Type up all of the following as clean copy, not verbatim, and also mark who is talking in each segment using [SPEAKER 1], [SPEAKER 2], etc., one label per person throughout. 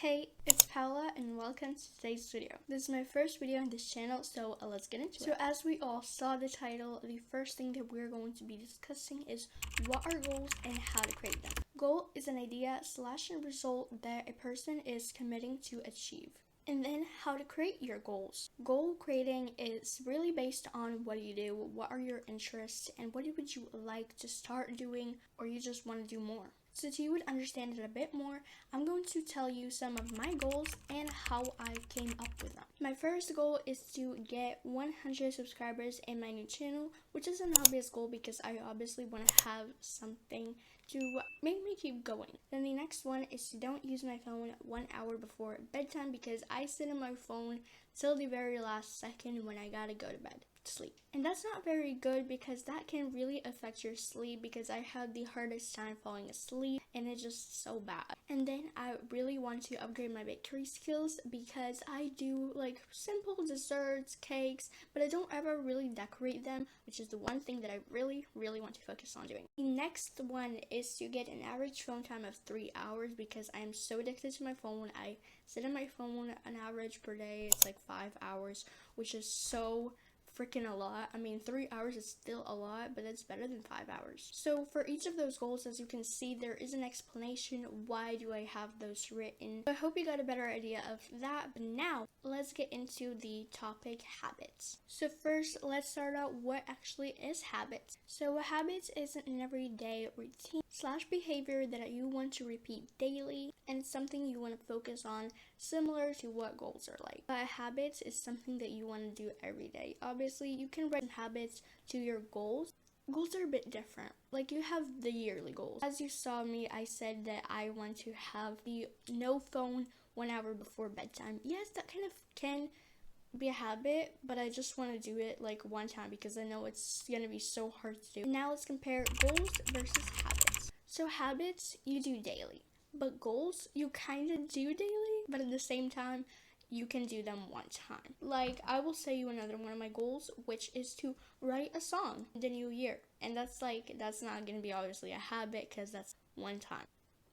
[SPEAKER 1] Hey, it's Paula and welcome to today's video. This is my first video on this channel, so let's get into it. So as we all saw the title, the first thing that we're going to be discussing is what are goals and how to create them. Goal is an idea / a result that a person is committing to achieve. And then how to create your goals. Goal creating is really based on what you do, what are your interests, and what would you like to start doing, or you just want to do more. So you would understand it a bit more, I'm going to tell you some of my goals and how I came up with them. My first goal is to get 100 subscribers in my new channel, which is an obvious goal because I obviously want to have something to make me keep going. Then the next one is to don't use my phone 1 hour before bedtime because I sit on my phone till the very last second when I gotta go to bed. Sleep. And that's not very good because that can really affect your sleep because I had the hardest time falling asleep and it's just so bad. And then I really want to upgrade my bakery skills because I do like simple desserts, cakes, but I don't ever really decorate them, which is the one thing that I really want to focus on doing. The next one is to get an average phone time of 3 hours because I am so addicted to my phone. I sit on my phone an average per day, it's like 5 hours, which is so freaking a lot. I mean, 3 hours is still a lot, but it's better than 5 hours. So for each of those goals, as you can see, there is an explanation why do I have those written. I hope you got a better idea of that, but now let's get into the topic habits. So first, let's start out what actually is habits. So habits is an everyday routine / behavior that you want to repeat daily and something you want to focus on, similar to what goals are like. But habits is something that you want to do every day. Obviously, you can write habits to your goals. Goals are a bit different. Like you have the yearly goals. As you saw me, I said that I want to have the no phone 1 hour before bedtime. Yes, that kind of can be a habit, but I just want to do it like one time because I know it's gonna be so hard to do. Now let's compare goals versus habits. So habits you do daily, but goals you kind of do daily, but at the same time you can do them one time. Like I will say you another one of my goals, which is to write a song the new year, and that's not gonna be obviously a habit because that's one time.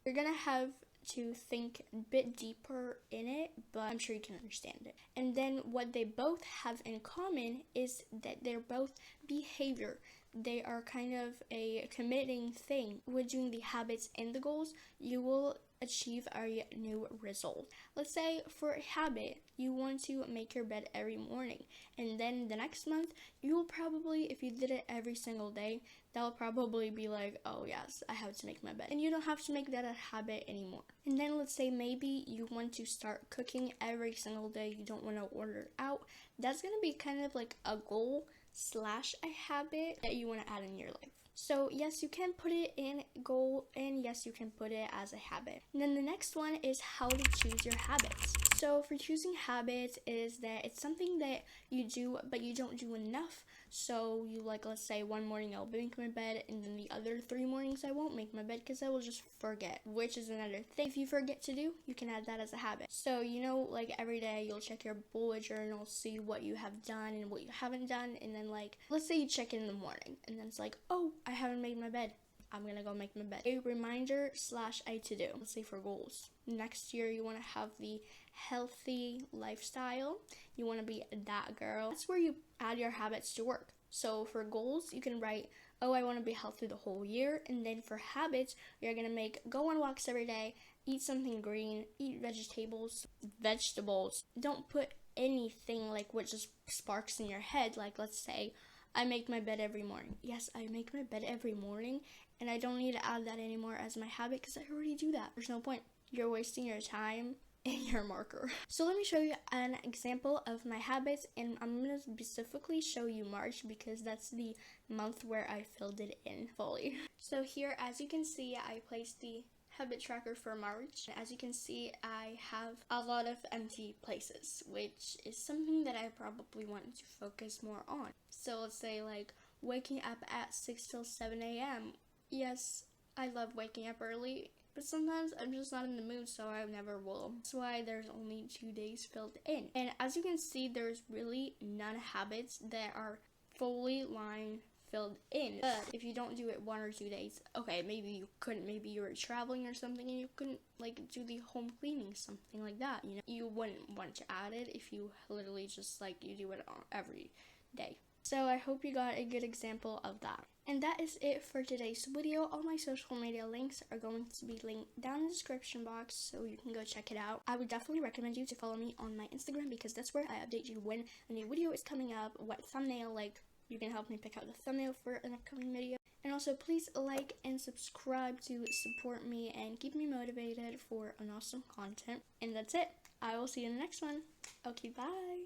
[SPEAKER 1] You're gonna have to think a bit deeper in it, but I'm sure you can understand it. And then what they both have in common is that they're both behavior. They are kind of a committing thing. With doing the habits and the goals, you will achieve a new result. Let's say for a habit, you want to make your bed every morning, and then the next month, you will probably, if you did it every single day, that'll probably be like, oh yes, I have to make my bed. And you don't have to make that a habit anymore. And then let's say maybe you want to start cooking every single day, you don't want to order it out. That's gonna be kind of like a goal / a habit that you want to add in your life. So yes, you can put it in goal, and yes, you can put it as a habit. And then the next one is how to choose your habits. So for choosing habits is that it's something that you do, but you don't do enough. So you let's say one morning I'll make my bed, and then the other 3 mornings I won't make my bed because I will just forget, which is another thing. If you forget to do, you can add that as a habit. So like every day you'll check your bullet journal, see what you have done and what you haven't done, and then let's say you check it in the morning, and then it's like, oh, I haven't made my bed. I'm gonna go make my bed. A reminder / a to-do. Let's say for goals. Next year you want to have the healthy lifestyle. You want to be that girl. That's where you add your habits to work. So for goals, you can write, oh, I want to be healthy the whole year. And then for habits, you're gonna go on walks every day, eat something green, eat vegetables. Don't put anything like what just sparks in your head. Like let's say I make my bed every morning. Yes, I make my bed every morning, and I don't need to add that anymore as my habit because I already do that. There's no point. You're wasting your time and your marker. So let me show you an example of my habits, and I'm going to specifically show you March because that's the month where I filled it in fully. So here, as you can see, I placed the habit tracker for March. As you can see, I have a lot of empty places, which is something that I probably want to focus more on. So let's say waking up at 6 till 7 a.m. Yes, I love waking up early, but sometimes I'm just not in the mood, so I never will. That's why there's only 2 days filled in. And as you can see, there's really none habits that are fully line filled in. But if you don't do it 1 or 2 days, okay, maybe you couldn't, maybe you were traveling or something and you couldn't like do the home cleaning, something like that, you know. You wouldn't want to add it if you literally just like you do it every day. So I hope you got a good example of that. And that is it for today's video. All my social media links are going to be linked down in the description box, so you can go check it out. I would definitely recommend you to follow me on my Instagram, because that's where I update you when a new video is coming up, what thumbnail, like you can help me pick out the thumbnail for an upcoming video. And also please like and subscribe to support me and keep me motivated for an awesome content. And that's it. I will see you in the next one. Okay, bye.